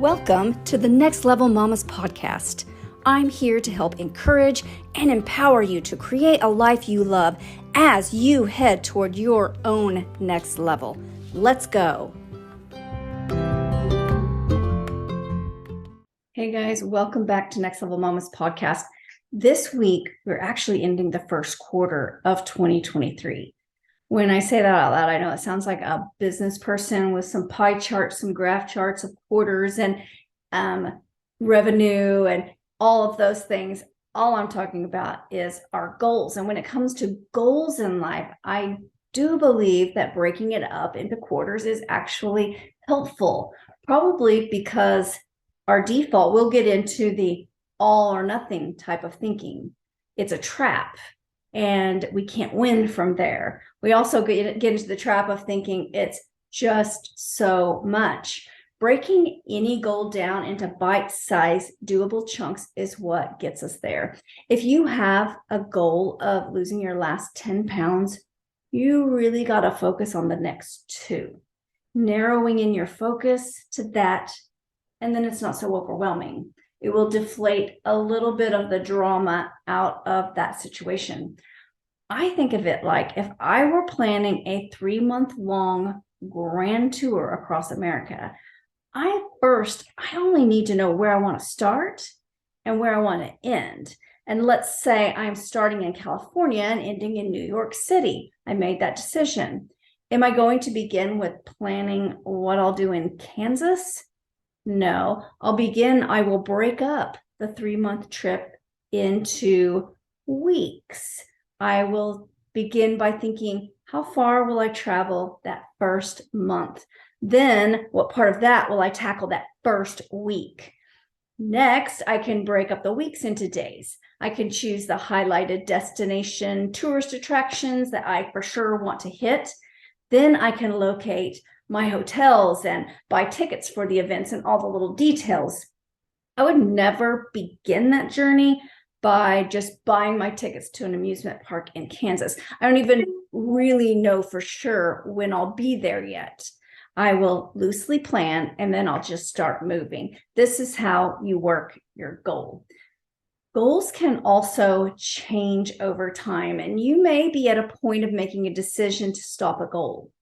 Welcome to the Next Level Mamas podcast. I'm here to help encourage and empower you to create a life you love as you head toward your own next level. Let's go. Hey guys, welcome back to Next Level Mamas podcast. This week, we're actually ending the first quarter of 2023. When I say that out loud, I know it sounds like a business person with some pie charts, some graph charts of quarters and revenue and all of those things. All I'm talking about is our goals. And when it comes to goals in life, I do believe that breaking it up into quarters is actually helpful, probably because our default will get into the all or nothing type of thinking. It's a trap. And we can't win from there. We also get into the trap of thinking it's just so much. Breaking any goal down into bite-sized, doable chunks is what gets us there. If you have a goal of losing your last 10 pounds, you really got to focus on the next 2. Narrowing in your focus to that, and then it's not so overwhelming. It will deflate a little bit of the drama out of that situation. I think of it like if I were planning a 3-month-long grand tour across America, I only need to know where I want to start and where I want to end. And let's say I'm starting in California and ending in New York City. I made that decision. Am I going to begin with planning what I'll do in Kansas? No, I will break up the 3-month trip into weeks. I will begin by thinking, how far will I travel that first month? Then what part of that will I tackle that first week? Next, I can break up the weeks into days. I can choose the highlighted destination tourist attractions that I for sure want to hit. Then I can locate my hotels and buy tickets for the events and all the little details. I would never begin that journey by just buying my tickets to an amusement park in Kansas. I don't even really know for sure when I'll be there yet. I will loosely plan and then I'll just start moving. This is how you work your goal. Goals can also change over time, and you may be at a point of making a decision to stop a goal.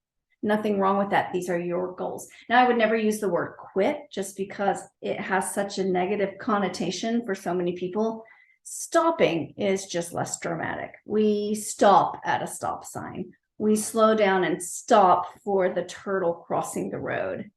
Nothing wrong with that. These are your goals. Now, I would never use the word quit just because it has such a negative connotation for so many people. Stopping is just less dramatic. We stop at a stop sign. We slow down and stop for the turtle crossing the road.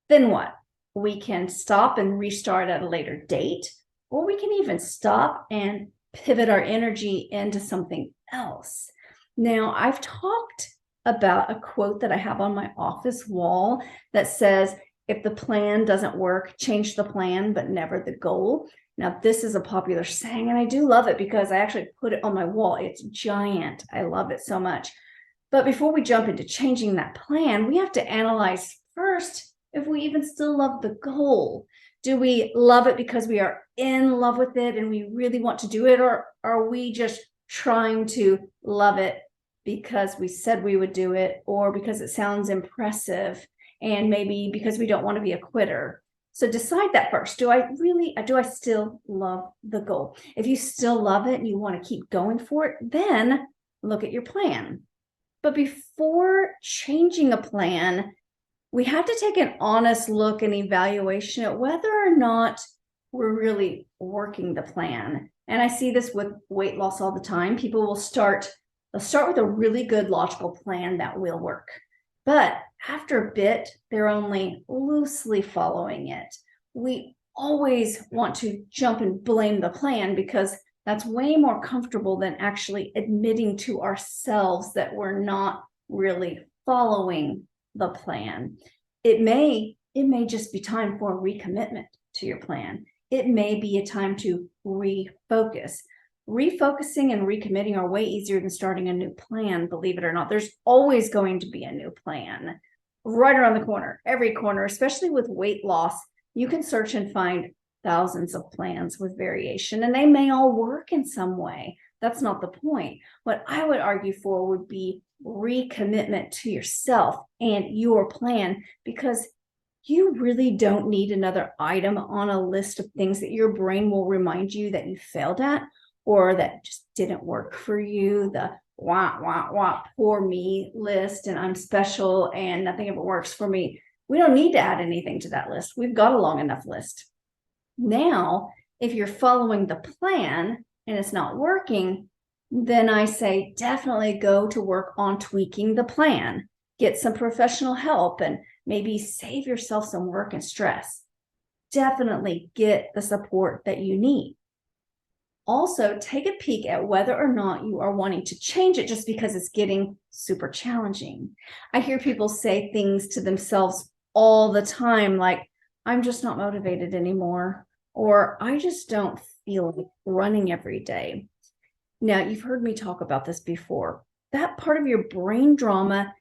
Then what? We can stop and restart at a later date, or we can even stop and pivot our energy into something else. Now, I've talked about a quote that I have on my office wall that says, if the plan doesn't work, change the plan, but never the goal. Now, this is a popular saying, and I do love it because I actually put it on my wall. It's giant. I love it so much. But before we jump into changing that plan, we have to analyze first if we even still love the goal. Do we love it because we are in love with it and we really want to do it, or are we just trying to love it because we said we would do it, or because it sounds impressive, and maybe because we don't want to be a quitter? So decide that first. Do I still love the goal? If you still love it and you want to keep going for it, then look at your plan. But before changing a plan, we have to take an honest look and evaluation at whether or not we're really working the plan. And I see this with weight loss all the time. People will start with a really good logical plan that will work. But after a bit, they're only loosely following it. We always want to jump and blame the plan because that's way more comfortable than actually admitting to ourselves that we're not really following the plan. It may just be time for a recommitment to your plan. It may be a time to refocus. Refocusing and recommitting are way easier than starting a new plan, believe it or not. There's always going to be a new plan right around the corner, every corner, especially with weight loss. You can search and find thousands of plans with variation, and they may all work in some way. That's not the point. What I would argue for would be recommitment to yourself and your plan, because you really don't need another item on a list of things that your brain will remind you that you failed at or that just didn't work for you. The wah, wah, wah, poor me list, and I'm special and nothing ever works for me. We don't need to add anything to that list. We've got a long enough list. Now, if you're following the plan and it's not working, then I say definitely go to work on tweaking the plan. Get some professional help and maybe save yourself some work and stress. Definitely get the support that you need. Also, take a peek at whether or not you are wanting to change it just because it's getting super challenging. I hear people say things to themselves all the time, like, I'm just not motivated anymore, or I just don't feel like running every day. Now, you've heard me talk about this before. That part of your brain drama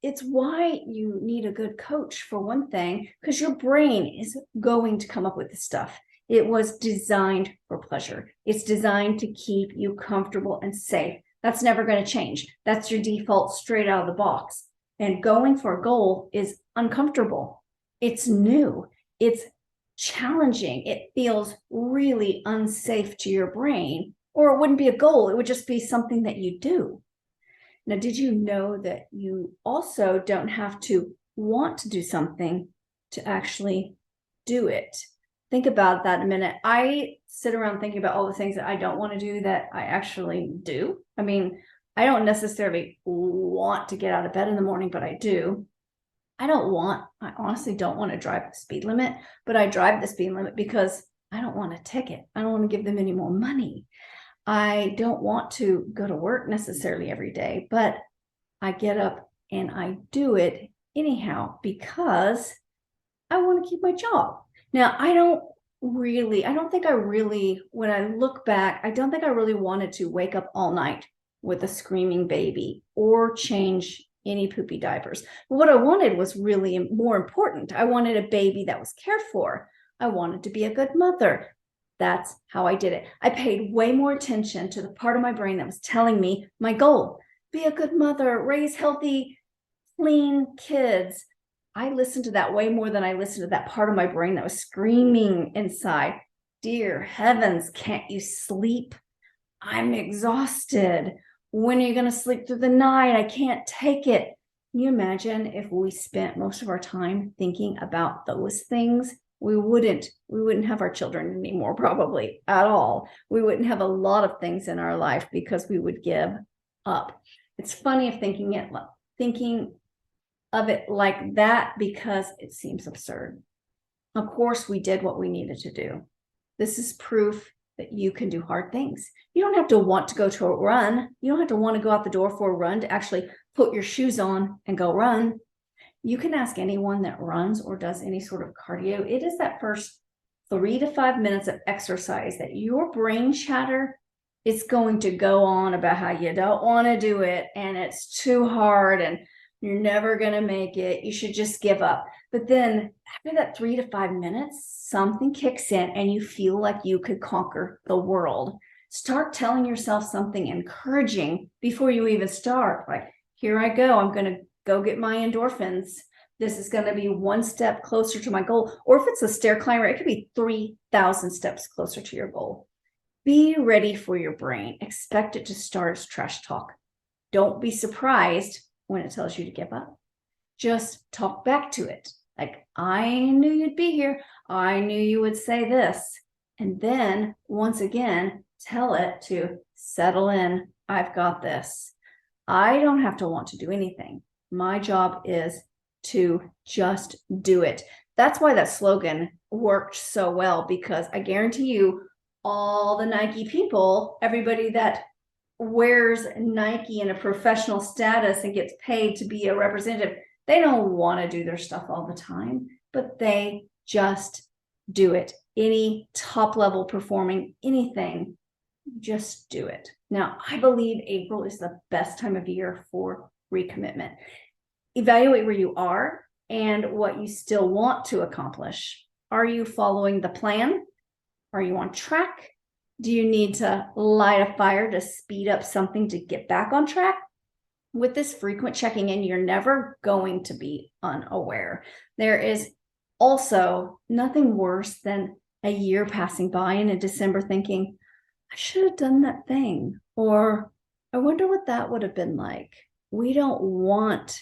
it's why you need a good coach, for one thing, because your brain is going to come up with this stuff. It was designed for pleasure. It's designed to keep you comfortable and safe. That's never going to change. That's your default straight out of the box. And going for a goal is uncomfortable. It's new. It's challenging. It feels really unsafe to your brain, or it wouldn't be a goal. It would just be something that you do. Now, did you know that you also don't have to want to do something to actually do it? Think about that in a minute. I sit around thinking about all the things that I don't want to do that I actually do. I mean, I don't necessarily want to get out of bed in the morning, but I do. I honestly don't want to drive the speed limit, but I drive the speed limit because I don't want a ticket. I don't want to give them any more money. I don't want to go to work necessarily every day, but I get up and I do it anyhow because I want to keep my job. Now, when I look back, I don't think I really wanted to wake up all night with a screaming baby or change any poopy diapers. But what I wanted was really more important. I wanted a baby that was cared for. I wanted to be a good mother. That's how I did it. I paid way more attention to the part of my brain that was telling me my goal: be a good mother, raise healthy, clean kids. I listened to that way more than I listened to that part of my brain that was screaming inside, dear heavens, can't you sleep? I'm exhausted. When are you going to sleep through the night? I can't take it. Can you imagine if we spent most of our time thinking about those things? We wouldn't have our children anymore, probably at all. We wouldn't have a lot of things in our life because we would give up. It's funny thinking of it like that because it seems absurd. Of course, we did what we needed to do. This is proof that you can do hard things. You don't have to want to go to a run. You don't have to want to go out the door for a run to actually put your shoes on and go run. You can ask anyone that runs or does any sort of cardio. It is that first 3 to 5 minutes of exercise that your brain chatter is going to go on about how you don't want to do it and it's too hard and you're never going to make it. You should just give up. But then after that 3 to 5 minutes, something kicks in and you feel like you could conquer the world. Start telling yourself something encouraging before you even start. Like, here I go. I'm going to go get my endorphins. This is going to be one step closer to my goal. Or if it's a stair climber, it could be 3,000 steps closer to your goal. Be ready for your brain. Expect it to start as trash talk. Don't be surprised when it tells you to give up. Just talk back to it. Like, I knew you'd be here. I knew you would say this. And then once again, tell it to settle in. I've got this. I don't have to want to do anything. My job is to just do it. That's why that slogan worked so well, because I guarantee you all the Nike people, everybody that wears Nike in a professional status and gets paid to be a representative, they don't want to do their stuff all the time, but they just do it. Any top level performing anything, just do it. Now, I believe April is the best time of year for recommitment. Evaluate where you are and what you still want to accomplish. Are you following the plan? Are you on track? Do you need to light a fire to speed up something to get back on track? with this frequent checking in, you're never going to be unaware. There is also nothing worse than a year passing by and in December thinking, I should have done that thing, or I wonder what that would have been like. We don't want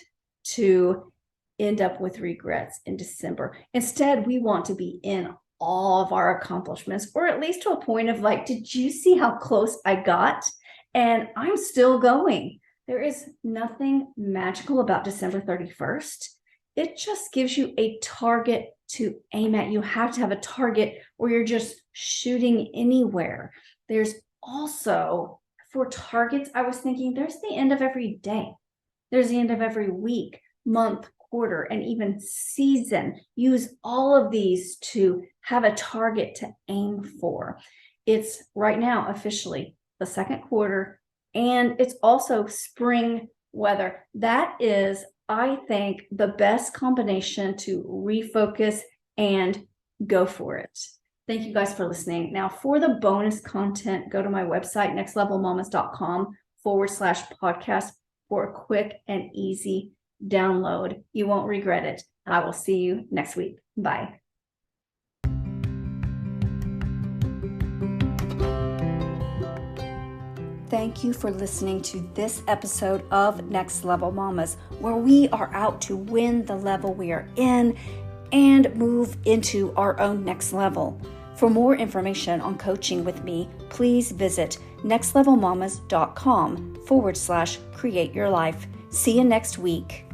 to end up with regrets in December. Instead, we want to be in all of our accomplishments, or at least to a point of like, did you see how close I got? And I'm still going. There is nothing magical about December 31st. It just gives you a target to aim at. You have to have a target or you're just shooting anywhere. There's also, for targets, I was thinking there's the end of every day. There's the end of every week, month, quarter, and even season. Use all of these to have a target to aim for. It's right now officially the second quarter, and it's also spring weather. That is, I think, the best combination to refocus and go for it. Thank you guys for listening. Now, for the bonus content, go to my website, nextlevelmamas.com/podcast for a quick and easy download. You won't regret it. I will see you next week. Bye. Thank you for listening to this episode of Next Level Mamas, where we are out to win the level we are in and move into our own next level. For more information on coaching with me, please visit nextlevelmamas.com/create your life. See you next week.